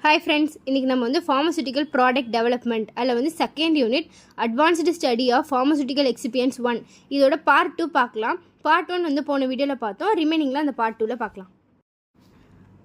Hi friends, இன்னைக்கு நம்ம வந்து pharmaceutical product development அதில் வந்து second unit advanced study of pharmaceutical excipients 1 இதோட part 2 பார்க்கலாம். part 1 வந்து போன வீடியோவில் பார்த்தோம், ரிமைனிங்லாம் அந்த part 2ல பார்க்கலாம்.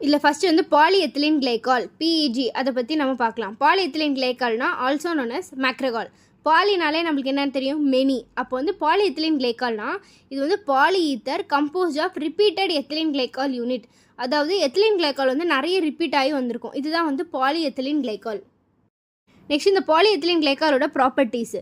இதில் ஃபஸ்ட்டு வந்து polyethylene glycol PEG அதை பற்றி நம்ம பார்க்கலாம். polyethylene glycolனா ஆல்சோ known as macrogol. பாலினாலே நம்மளுக்கு என்னென்னு தெரியும், மெனி. அப்போ வந்து polyethylene glycolனா இது வந்து polyether composed of repeated ethylene glycol unit. அதாவது எத்திலீன் கிளைகால் வந்து நிறைய ரிப்பீட் ஆகி வந்திருக்கும். இதுதான் வந்து பாலிஎத்திலீன் கிளைகால். நெக்ஸ்ட் இந்த பாலிஎத்திலீன் கிளைகாலோட ப்ராப்பர்ட்டிஸ்,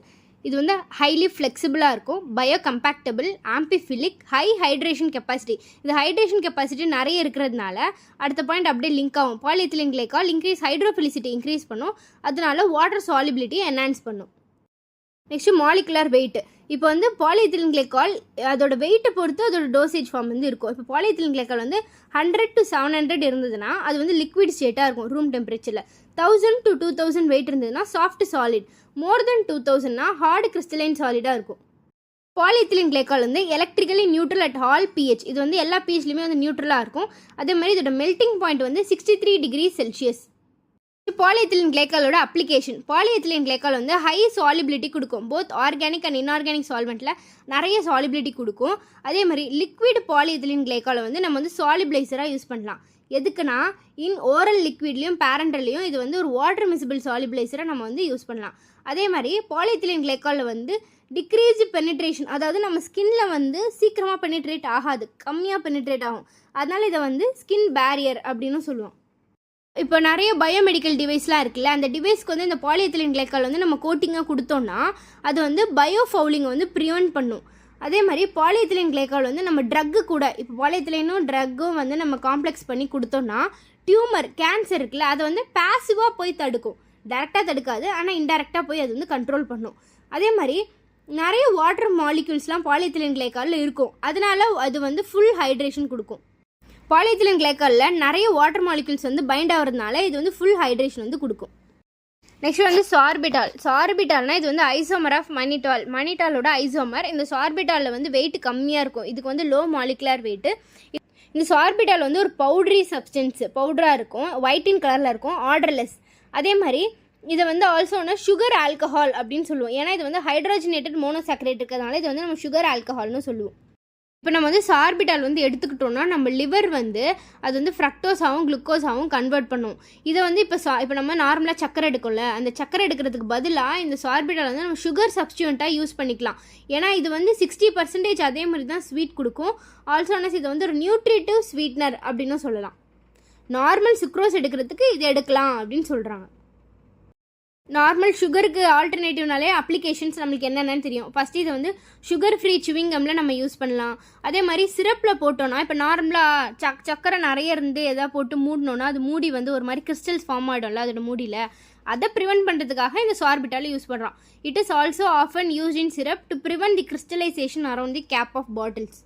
இது வந்து ஹைலி ஃப்ளெக்சிபிளாக இருக்கும், biocompatible, amphiphilic, high hydration capacity. இது ஹைட்ரேஷன் கெப்பாசிட்டி நிறைய இருக்கிறதுனால அடுத்த பாயிண்ட் அப்படியே லிங்க் ஆகும். Polyethylene glycol increase hydrophilicity increase பண்ணும், அதனால வாட்டர் சாலிபிலிட்டியை என்ஹான்ஸ் பண்ணும். Next molecular weight. இப்போ வந்து பாலிஎத்திலீன் கிளைகால் அதோட வெயிட்டை பொறுத்து அதோட டோசேஜ் ஃபார்ம் வந்து இருக்கும். இப்போ பாலிஎத்திலீன் கிளைகால் வந்து 100 to 700 இருந்ததுன்னா அது வந்து லிக்விட் ஸ்டேட்டாக இருக்கும் ரூம் டெம்பரேச்சரில். 1000 to 2000 வெயிட் இருந்ததுன்னா சாஃப்ட் சாலிட். மோர் தென் 2000னா ஹார்டு கிறிஸ்டலைன் சாலிடாக இருக்கும். பாலிஎத்திலீன் கிளைகால் வந்து electrically neutral at all pH. இது வந்து எல்லா pHலையுமே வந்து நியூட்ரலாக இருக்கும். அதே மாதிரி இதோட மெல்டிங் பாயிண்ட் வந்து 63 degrees Celsius. பாலிஎத்திலீன் கிளைகாலோட அப்ளிகேஷன். பாலிஎத்திலீன் கிளைகால் வந்து ஹை சாலிபிலிட்டி கொடுக்கும். போத் ஆர்கானிக் அண்ட் இன்ஆர்கானிக் சால்வெண்ட்டில் நிறைய சாலிபிலிட்டி கொடுக்கும். அதே மாதிரி லிக்விட் பாலிஎத்திலீன் கிளைகாலை வந்து நம்ம வந்து சாலிபிளைசராக யூஸ் பண்ணலாம். எதுக்குன்னா இன் ஓரல் லிக்விட்லையும் பேரண்டல்லையும் இது வந்து ஒரு வாட்டர் மிசிபிள் சாலிபிளைசரை நம்ம வந்து யூஸ் பண்ணலாம். அதே மாதிரி பாலிஎத்திலீன் கிளைகாலில் வந்து டிக்ரீஸ்டு பெனிட்ரேஷன், அதாவது நம்ம ஸ்கின்ல வந்து சீக்கிரமாக பெனிட்ரேட் ஆகாது, கம்மியாக பெனிட்ரேட் ஆகும். அதனால் இதை வந்து ஸ்கின் பேரியர் அப்படின்னு சொல்லுவோம். இப்போ நிறைய பயோமெடிக்கல் டிவைஸ்லாம் இருக்குல்ல, அந்த டிவைஸ்க்கு வந்து இந்த பாலிஎத்திலீன் கிளைகால் வந்து நம்ம கோட்டிங்காக கொடுத்தோம்னா அது வந்து பயோஃபவுலிங்கை வந்து ப்ரிவென்ட் பண்ணும். அதே மாதிரி பாலிஎத்திலீன் கிளைகால் வந்து நம்ம ட்ரக்கு கூட, இப்போ பாலிஎத்திலீனும் ட்ரக்கும் வந்து நம்ம காம்ப்ளெக்ஸ் பண்ணி கொடுத்தோம்னா டியூமர், கேன்சர் இருக்குல்ல, அதை வந்து பேசிவாக போய் தடுக்கும். டைரெக்டாக தடுக்காது, ஆனால் இன்டெரக்டாக போய் அது வந்து கண்ட்ரோல் பண்ணும். அதே மாதிரி நிறைய வாட்டர் மாலிக்யூல்ஸ்லாம் பாலிஎத்திலீன் கிளைகாலில் இருக்கும், அதனால அது வந்து ஃபுல் ஹைட்ரேஷன் கொடுக்கும். பாலிஎத்திலீன் கிளைகாலில் நிறைய வாட்டர் மாலிக்யூல்ஸ் வந்து பைண்ட் ஆகிறதுனால இது வந்து ஃபுல் ஹைட்ரேஷன் வந்து கொடுக்கும். நெக்ஸ்ட் வந்து சார்பிட்டால். சார்பிட்டால்னா இது வந்து ஐசோமர் ஆஃப் மனிட்டால். மனிட்டாலோட ஐசோமர். இந்த சார்பிட்டாலில் வந்து வெயிட் கம்மியாக இருக்கும், இதுக்கு வந்து லோ மாலிகுலர் வெயிட்டு. இந்த சார்பிட்டால் வந்து ஒரு பவுட்ரி சப்ஸ்டன்ஸ், பவுடராக இருக்கும், ஒயிட் இன் கலரில் இருக்கும், ஆர்டர்லெஸ். அதே மாதிரி இதை வந்து ஆல்சோனா சுகர் ஆல்கஹால் அப்படின்னு சொல்லுவோம். ஏன்னா இது வந்து ஹைட்ரோஜனேட்டட் மோனோசாக்கரேட் இருக்கிறதுனால இது வந்து நம்ம சுகர் ஆல்கஹால்னு சொல்லுவோம். இப்போ நம்ம வந்து சார்பிட்டால் வந்து எடுத்துக்கிட்டோம்னா நம்ம லிவர் வந்து அது வந்து ஃப்ரக்டோஸாகவும் குளுக்கோஸாகவும் கன்வெர்ட் பண்ணும். இதை வந்து இப்போ நம்ம நார்மலாக சக்கரை எடுக்கல, அந்த சக்கரை எடுக்கிறதுக்கு பதிலாக இந்த சார்பிட்டால் வந்து நம்ம சுகர் சப்ஸ்டியூண்ட்டாக யூஸ் பண்ணிக்கலாம். ஏன்னா இது வந்து 60% அதே மாதிரி தான் ஸ்வீட் கொடுக்கும். ஆல்சோனஸ் இது வந்து ஒரு நியூட்ரிட்டிவ் ஸ்வீட்னர் அப்படின்னு சொல்லலாம். நார்மல் சுக்ரோஸ் எடுக்கிறதுக்கு இது எடுக்கலாம் அப்படின்னு சொல்கிறாங்க. நார்மல் சுகருக்கு ஆல்டர்னேட்டிவ்னாலே அப்ளிகேஷன்ஸ் நம்மளுக்கு என்னென்னு தெரியும். ஃபஸ்ட்டு இதை வந்து சுகர் ஃப்ரீ சுவிங்கமில் நம்ம யூஸ் பண்ணலாம். அதே மாதிரி சிரப்பில் போட்டோன்னா, இப்போ நார்மலாக சக்கரை நிறைய இருந்து எதாவது போட்டு மூடினோன்னா அது மூடி வந்து ஒரு மாதிரி கிறிஸ்டல்ஸ் ஃபார்ம் ஆகிடும்ல அதோட மூடியில், அதை ப்ரிவென்ட் பண்ணுறதுக்காக இந்த சார்பிட்டால் யூஸ் பண்ணுறோம். It is also often used in syrup to prevent the crystallization around the cap of bottles.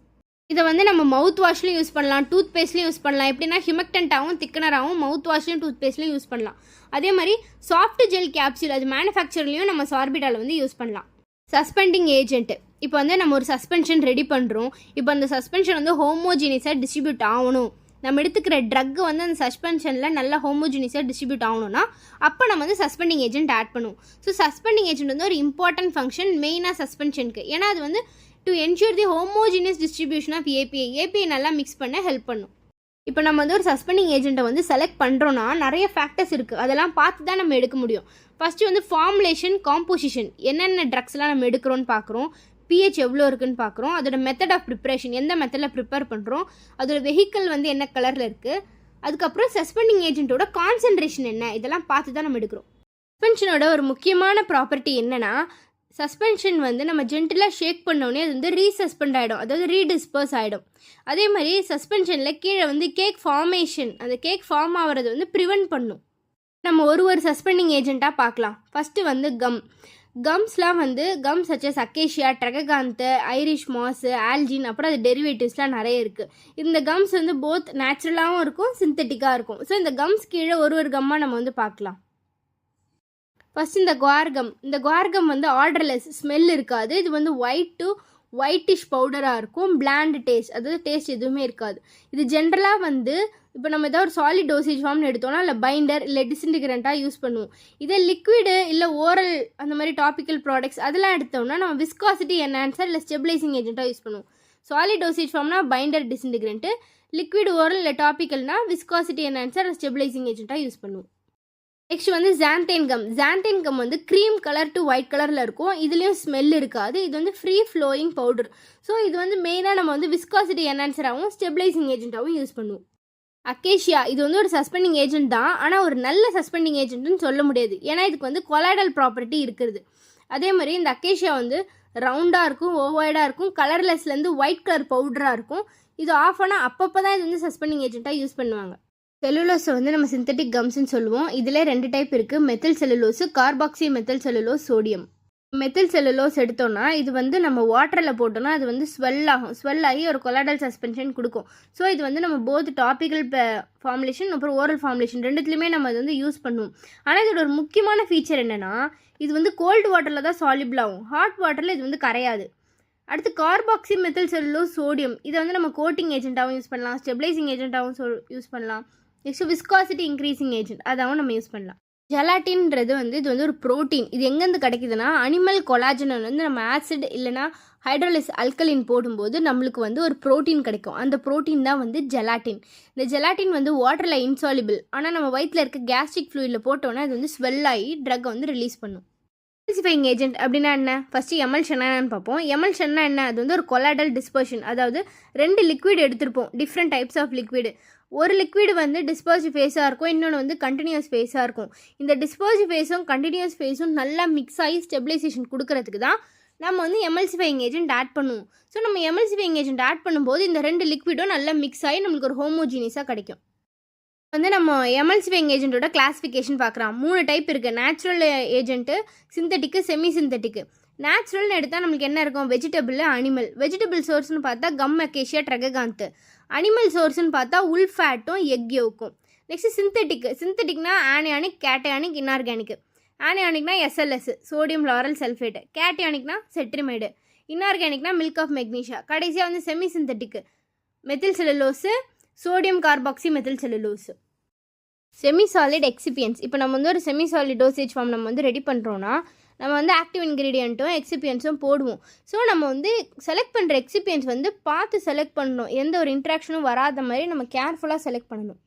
இதை வந்து நம்ம மவுத் வாஷ்லையும் யூஸ் பண்ணலாம், டூத் பேஸ்ட்லையும் யூஸ் பண்ணலாம். எப்படின்னா ஹியூமெக்டன்ட்டாகவும் திக்கனராகவும் மவுத் வாஷ்லையும் டூத் பேஸ்ட்லையும் யூஸ் பண்ணலாம். அதே மாதிரி சாஃப்ட் ஜெல் கேப்சூல், அது மேனுஃபேக்சர்லையும் நம்ம சார்பிட்டால் வந்து யூஸ் பண்ணலாம். Suspending agent. இப்போ வந்து நம்ம ஒரு சஸ்பென்ஷன் ரெடி பண்ணுறோம். இப்போ அந்த சஸ்பென்ஷன் வந்து ஹோமோஜினியஸாக டிஸ்ட்ரிபியூட் ஆகணும். நம்ம எடுத்துக்கிற ட்ரக் வந்து அந்த சஸ்பென்ஷனில் நல்லா ஹோமோஜினியஸாக டிஸ்ட்ரிபியூட் ஆகணும்னா அப்போ நம்ம வந்து சஸ்பெண்டிங் ஏஜென்ட் ஆட் பண்ணுவோம். ஸோ சஸ்பெண்டிங் ஏஜென்ட் வந்து ஒரு இம்பார்ட்டன்ட் ஃபங்க்ஷன் மெயினாக சஸ்பென்ஷனுக்கு. ஏன்னா அது வந்து to ensure the homogeneous distribution of API நல்லா மிக்ஸ் பண்ண ஹெல்ப் பண்ணும். இப்போ நம்ம வந்து ஒரு சஸ்பெண்டிங் ஏஜென்ட்டை வந்து செலக்ட் பண்ணுறோன்னா நிறைய ஃபேக்டர்ஸ் இருக்குது, அதெல்லாம் பார்த்து தான் நம்ம எடுக்க முடியும். ஃபஸ்ட்டு வந்து ஃபார்முலேஷன், காம்போசிஷன், என்னென்ன ட்ரக்ஸ்லாம் நம்ம எடுக்கிறோன்னு பார்க்குறோம், pH எவ்வளோ இருக்குன்னு பார்க்குறோம், அதோட மெத்தட் ஆஃப் ப்ரிப்ரேஷன், எந்த மெத்தடில் ப்ரிப்பேர் பண்ணுறோம், அதோட வெஹிக்கிள் வந்து என்ன கலரில் இருக்குது, அதுக்கப்புறம் சஸ்பெண்டிங் ஏஜென்ட்டோட கான்சன்ட்ரேஷன் என்ன, இதெல்லாம் பார்த்து தான் நம்ம எடுக்கிறோம். சஸ்பென்ஷனோட ஒரு முக்கியமான ப்ராப்பர்ட்டி என்னென்னா, சஸ்பென்ஷன் வந்து நம்ம ஜென்டிலாக ஷேக் பண்ணோடனே அது வந்து ரீசஸ்பெண்ட் ஆகிடும், அதாவது ரீடிஸ்பர்ஸ் ஆகிடும். அதே மாதிரி சஸ்பென்ஷனில் கீழே வந்து கேக் ஃபார்மேஷன், அந்த கேக் ஃபார்ம் ஆகிறது வந்து ப்ரிவென்ட் பண்ணும். நம்ம ஒரு சஸ்பெண்டிங் ஏஜென்ட்டாக பார்க்கலாம். ஃபஸ்ட்டு வந்து கம்ஸ்லாம் வந்து கம்ஸ் சச்சஸ் அக்கேஷியா, ட்ரககாந்த், ஐரிஷ் மாஸ், ஆல்ஜின், அப்புறம் அது டெரிவேட்டிவ்ஸ்லாம் நிறைய இருக்குது. இந்த கம்ஸ் வந்து போத் நேச்சுரலாகவும் இருக்கும், சிந்தட்டிக்காக இருக்கும். ஸோ இந்த கம்ஸ் கீழே ஒரு கம்மாக நம்ம வந்து பார்க்கலாம். ஃபஸ்ட் இந்த குவார்கம் வந்து ஆர்டர்லெஸ், ஸ்மெல் இருக்காது. இது வந்து ஒயிட்டிஷ் பவுடராக இருக்கும், பிளாண்ட் டேஸ்ட், அதாவது டேஸ்ட் எதுவுமே இருக்காது. இது ஜென்ரலாக வந்து இப்போ நம்ம ஏதாவது ஒரு சாலிட் டோசேஜ் ஃபார்ம்னு எடுத்தோம்னா இல்லை பைண்டர் இல்லை டிஸ்இன்டிகிரண்ட்டாக யூஸ் பண்ணுவோம். இதே லிக்விடு இல்லை ஓரல் அந்த மாதிரி டாபிக்கல் ப்ராடக்ட்ஸ் அதெல்லாம் எடுத்தோம்னா நம்ம விஸ்காசிட்டி என்ஹான்சர் இல்லை ஸ்டெபிலைசிங் ஏஜென்ட்டாக யூஸ் பண்ணுவோம். சாலிட் டோசேஜ் ஃபார்ம்னா பைண்டர் டிஸ்இன்டிகிரண்ட்டு, லிக்விட் ஓரல் இல்லை டாபிக்கல்னா விஸ்காசிட்டி என்ஹான்சர் ஸ்டெபிலைசிங் ஏஜென்ட்டாக யூஸ் பண்ணுவோம். நெக்ஸ்ட் வந்து ஜான்டைன் கம். ஜான்டைன் கம் வந்து க்ரீம் கலர் டு ஒயிட் கலரில் இருக்கும். இதுலேயும் ஸ்மெல் இருக்காது. இது வந்து ஃப்ரீ ஃப்ளோயிங் பவுடர். ஸோ இது வந்து மெயினாக நம்ம வந்து விஸ்காசிட்டி என்ஹான்சராகவும் ஸ்டெபிலைசிங் ஏஜென்ட்டாகவும் யூஸ் பண்ணுவோம். அக்கேஷியா இது வந்து ஒரு சஸ்பெண்டிங் ஏஜென்ட் தான், ஆனால் ஒரு நல்ல சஸ்பெண்டிங் ஏஜென்ட்னு சொல்ல முடியாது. ஏன்னா இதுக்கு வந்து கொலாய்டல் ப்ராப்பர்ட்டி இருக்குது. அதே மாதிரி இந்த அக்கேஷியா வந்து ரவுண்டாக இருக்கும், ஓவாய்டாக இருக்கும், கலர்லெஸ்லேருந்து ஒயிட் கலர் பவுடராக இருக்கும். இது ஆஃப் ஆனால் அப்பப்போ தான் இது வந்து சஸ்பெண்டிங் ஏஜென்ட்டாக யூஸ் பண்ணுவாங்க. செல்லுலோஸை வந்து நம்ம சிந்தட்டிக் கம்ஸ்ன்னு சொல்லுவோம். இதில் 2 டைப் இருக்குது, methyl cellulose, carboxy methyl cellulose, sodium. Methyl cellulose எடுத்தோம்னா இது வந்து நம்ம வாட்டரில் போட்டோம்னா அது வந்து ஸ்வெல் ஆகி ஒரு கொலாய்டல் சஸ்பென்ஷன் கொடுக்கும். ஸோ இது வந்து நம்ம போத் டாபிக்கல் ஃபார்முலேஷன் அப்புறம் ஓரல் ஃபார்முலேஷன் ரெண்டுத்துலையுமே நம்ம அது வந்து யூஸ் பண்ணுவோம். ஆனால் இதோட ஒரு முக்கியமான ஃபீச்சர் என்னென்னா இது வந்து கோல்டு வாட்டரில் தான் சாலிபிள் ஆகும், ஹாட் வாட்டரில் இது வந்து கரையாது. அடுத்து கார்பாக்சி மெத்தில் செல்லுலோஸ், சோடியம். இதை வந்து நம்ம கோட்டிங் ஏஜென்ட்டாகவும் யூஸ் பண்ணலாம், ஸ்டெபிலைசிங் ஏஜென்ட்டாகவும் யூஸ் பண்ணலாம். நெக்ஸ்ட் விஸ்காசிட்டி இன்க்ரீசிங் ஏஜென்ட் அதாகவும் நம்ம யூஸ் பண்ணலாம். ஜெலாட்டின்றது வந்து இது வந்து ஒரு ப்ரோட்டீன். இது எங்கேருந்து கிடைக்குதுன்னா அனிமல் கொலாஜன் வந்து நம்ம ஆசிட் இல்லைனா ஹைட்ரோலிஸ் அல்கலின் போடும்போது நம்மளுக்கு வந்து ஒரு ப்ரோட்டீன் கிடைக்கும். அந்த ப்ரோட்டீன் தான் வந்து ஜெலாட்டின். இந்த ஜெலாட்டின் வந்து வாட்டரில் இன்சாலிபிள், ஆனால் நம்ம வயிற்றில் இருக்க கேஸ்ட்ரிக் ஃப்ளூயிடில் போட்டோன்னா அது வந்து ஸ்வெல் ஆகி ட்ரக்கை வந்து ரிலீஸ் பண்ணும். எமல்சிஃபைங் ஏஜென்ட் அப்படின்னா என்ன? ஃபஸ்ட்டு எமல்ஷனான்னு பார்ப்போம். எமல்ஷன்னா என்ன? அது வந்து ஒரு கொலாய்டல் டிஸ்பர்ஷன். அதாவது 2 லிக்விட் எடுத்திருப்போம், டிஃப்ரெண்ட் டைப்ஸ் ஆஃப் லிக்விடு. ஒரு லிக்விடு வந்து டிஸ்பர்சிவ் ஃபேஸாக இருக்கும், இன்னொன்று வந்து கண்டினியூஸ் ஃபேஸாக இருக்கும். இந்த டிஸ்பர்சிவ் ஃபேஸும் கண்டினியூஸ் ஃபேஸும் நல்லா மிக்ஸ் ஆகி ஸ்டெபிலைசேஷன் கொடுக்கறதுக்கு தான் நம்ம வந்து எமல்சிஃபைங் ஏஜென்ட் ஆட் பண்ணுவோம். ஸோ நம்ம எமல்சிஃபைங் ஏஜென்ட் ஆட் பண்ணும்போது இந்த 2 லிக்விடும் நல்லா மிக்ஸ் ஆகி நம்மளுக்கு ஒரு ஹோமோஜீனியஸாக கிடைக்கும். வந்து நம்ம எமல்சிஃபைங் ஏஜென்ட்டோட கிளாஸிஃபிகேஷன் பார்க்குறோம். 3 டைப் இருக்குது, natural agent, synthetic, semi synthetic. நேச்சுரல்னு எடுத்தால் நம்மளுக்கு என்ன இருக்கும்? Vegetable, animal. வெஜிடபிள் சோர்ஸ்னு பார்த்தா கம், அக்கேஷியா, ட்ரககாந்த். அனிமல் சோர்ஸ்னு பார்த்தா உல் ஃபேட்டும் எக் யோக்கும். நெக்ஸ்ட் சிந்தட்டிக்னா ஆனியானிக், கேட்டயானிக், இன்ஆர்கானிக். ஆனியானிக்னா எஸ்எல்எஸ், சோடியம் லாரல் சல்ஃபேட். கேட்டயானிக்னா செட்ரிமைடு. இன்ஆர்கானிக்னா மில்க் ஆஃப் மெக்னீஷியா. கடைசியாக வந்து semi synthetic, methyl cellulose, sodium carboxy methyl cellulose. Semi solid excipients. இப்போ நம்ம வந்து ஒரு செமி சாலிட் டோசேஜ் ஃபார்ம் நம்ம வந்து ரெடி பண்ணுறோன்னா நம்ம வந்து ஆக்டிவ் இன்க்ரீடியண்ட்டும் எக்ஸிபியன்ஸும் போடுவோம். ஸோ நம்ம வந்து செலக்ட் பண்ணுற எக்ஸிபியன்ஸ் வந்து பார்த்து செலக்ட் பண்ணணும். எந்த ஒரு இன்ட்ராக்ஷனும் வராத மாதிரி நம்ம கேர்ஃபுல்லாக செலக்ட் பண்ணணும்.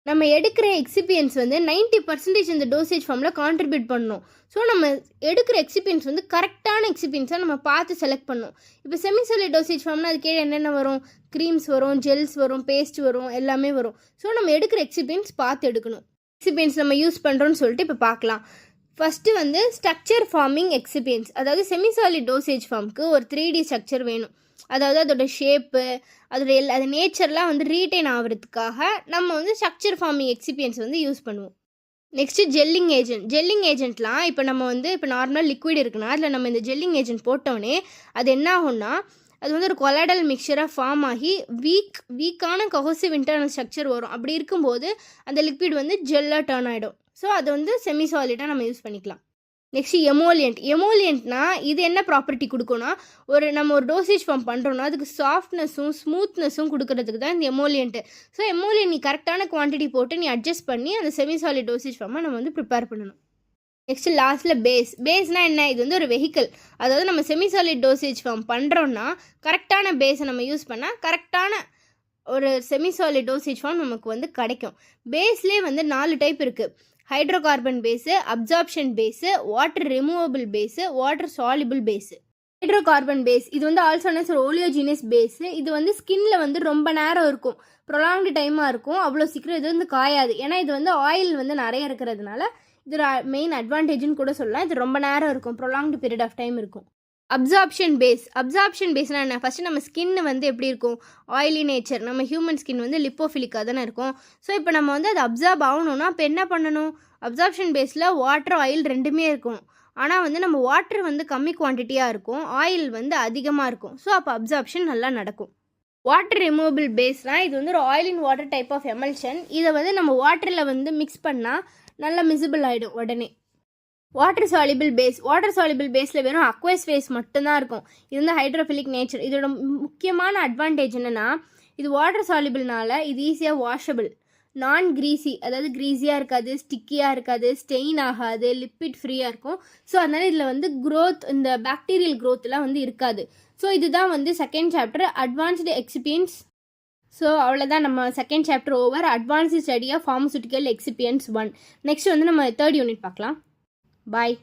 நம்ம எடுக்கிற எக்ஸிபியன்ஸ் வந்து 90% இந்த டோசேஜ் ஃபார்மில் கான்ட்ரிபியூட் பண்ணணும். ஸோ நம்ம எடுக்கிற எக்ஸிபியன்ஸ் வந்து கரெக்டான எக்ஸிபியன்ஸாக நம்ம பார்த்து செலக்ட் பண்ணணும். இப்போ செமி சாலிட் டோசேஜ் ஃபார்ம்னா அது கீழே என்னென்ன வரும்? க்ரீம்ஸ் வரும், ஜெல்ஸ் வரும், பேஸ்ட் வரும், எல்லாமே வரும். ஸோ நம்ம எடுக்கிற எக்ஸிபியன்ஸ் பார்த்து எடுக்கணும். எக்ஸிபியன்ஸ் நம்ம யூஸ் பண்ணுறோன்னு சொல்லிட்டு இப்போ பார்க்கலாம். ஃபஸ்ட்டு வந்து ஸ்ட்ரக்சர் ஃபார்மிங் எக்ஸிபியன்ஸ். அதாவது செமி சாலிட் டோசேஜ் ஃபார்முக்கு ஒரு 3D ஸ்ட்ரக்சர் வேணும். அதாவது அதோட ஷேப்பு, அது நேச்சர்லாம் வந்து ரீட்டைன் ஆகிறதுக்காக நம்ம வந்து ஸ்ட்ரக்சர் ஃபார்மிங் எக்ஸிபியன்ஸ் வந்து யூஸ் பண்ணுவோம். நெக்ஸ்ட்டு ஜெல்லிங் ஏஜென்ட்லாம் இப்போ நம்ம வந்து இப்போ நார்மல் லிக்விட் இருக்குன்னா அதில் நம்ம இந்த ஜெல்லிங் ஏஜென்ட் போட்டோன்னே அது என்ன ஆகும்னா அது வந்து ஒரு கொலாய்டல் மிக்சராக ஃபார்ம் ஆகி வீக்கான கொஹசிவ் இன்டர்னல் ஸ்ட்ரக்சர் வரும். அப்படி இருக்கும்போது அந்த லிக்விட் வந்து ஜெல்லாக டர்ன் ஆகிடும். ஸோ அது வந்து செமி சாலிடாக நம்ம யூஸ் பண்ணிக்கலாம். நெக்ஸ்ட்டு எமோலியன்ட்னா இது என்ன ப்ராப்பர்ட்டி கொடுக்கும்னா நம்ம ஒரு டோசேஜ் ஃபார்ம் பண்ணுறோன்னா அதுக்கு சாஃப்ட்னஸும் ஸ்மூத்னஸும் கொடுக்கறதுக்கு தான் இந்த எமோலியன்ட்டு. ஸோ எமோலியன்ட் நீ கரெக்டான குவான்டிட்டி போட்டு நீ அட்ஜஸ்ட் பண்ணி அந்த செமி சாலிட் டோசேஜ் ஃபார்மை நம்ம வந்து ப்ரிப்பேர் பண்ணணும். நெக்ஸ்ட்டு லாஸ்ட்டில் பேஸ்னால் என்ன? இது வந்து ஒரு வெஹிக்கிள். அதாவது நம்ம செமி சாலிட் டோசேஜ் ஃபார்ம் பண்ணுறோன்னா கரெக்டான பேஸை நம்ம யூஸ் பண்ணால் கரெக்டான ஒரு செமி சாலிட் டோசேஜ் ஃபார்ம் நமக்கு வந்து கிடைக்கும். பேஸ்லேயே வந்து 4 டைப் இருக்குது. Hydrocarbon base, absorption base, water removable base, water soluble base. Hydrocarbon base இது வந்து ஆல்சோ நோன் ஒரு ஓலியோஜினஸ் பேஸு. இது வந்து ஸ்கின்ல வந்து ரொம்ப நேரம் இருக்கும், ப்ரொலாங்டு டைமாக இருக்கும், அவ்வளோ சீக்கிரம் இது வந்து காயாது. ஏன்னா இது வந்து ஆயில் வந்து நிறைய இருக்கிறதுனால இது மெயின் அட்வான்டேஜ்னு கூட சொல்லலாம். இது ரொம்ப நேரம் இருக்கும், ப்ரொலாங்டு பீரியட் ஆஃப் டைம் இருக்கும். அப்சார்ப்ஷன் பேஸ்னால் என்ன? ஃபஸ்ட்டு நம்ம ஸ்கின் வந்து எப்படி இருக்கும்? Oily nature. நம்ம ஹியூமன் ஸ்கின் வந்து லிப்போஃபிலிக்காக தானே இருக்கும். ஸோ இப்போ நம்ம வந்து அது அப்சார்ப் ஆகணும்னா இப்போ என்ன பண்ணணும்? அப்சார்ப்ஷன் பேஸில் வாட்டர், ஆயில் ரெண்டுமே இருக்கும். ஆனால் வந்து நம்ம வாட்டர் வந்து கம்மி குவான்டிட்டியாக இருக்கும், ஆயில் வந்து அதிகமாக இருக்கும். ஸோ அப்போ அப்சார்ப்ஷன் நல்லா நடக்கும். வாட்டர் ரிமூவபிள் பேஸ்னால் இது வந்து ஒரு oil in water type of emulsion. இதை வந்து நம்ம வாட்டரில் வந்து மிக்ஸ் பண்ணால் நல்லா மிசிபிள் ஆகிடும் உடனே. வாட்டர் சாலிபிள் பேஸில் வெறும் அக்வஸ் ஃபேஸ் மட்டும்தான் இருக்கும். இது வந்து ஹைட்ரோஃபிலிக் நேச்சர். இதோட முக்கியமான அட்வான்டேஜ் என்னென்னா இது வாட்டர் சால்யூபிள்னால இது ஈஸியாக வாஷபிள், நான் க்ரீஸி, அதாவது க்ரீஸியாக இருக்காது, ஸ்டிக்கியாக இருக்காது, ஸ்டெயின் ஆகாது, லிப்பிட் ஃப்ரீயாக இருக்கும். ஸோ அதனால் இதில் வந்து க்ரோத், இந்த பாக்டீரியல் க்ரோத்லாம் வந்து இருக்காது. ஸோ இதுதான் வந்து second chapter advanced excipients. So அவ்வளோதான், நம்ம second chapter over. Advanced study of pharmaceutical excipients 1. Next வந்து நம்ம தேர்ட் யூனிட் பார்க்கலாம். பாய்.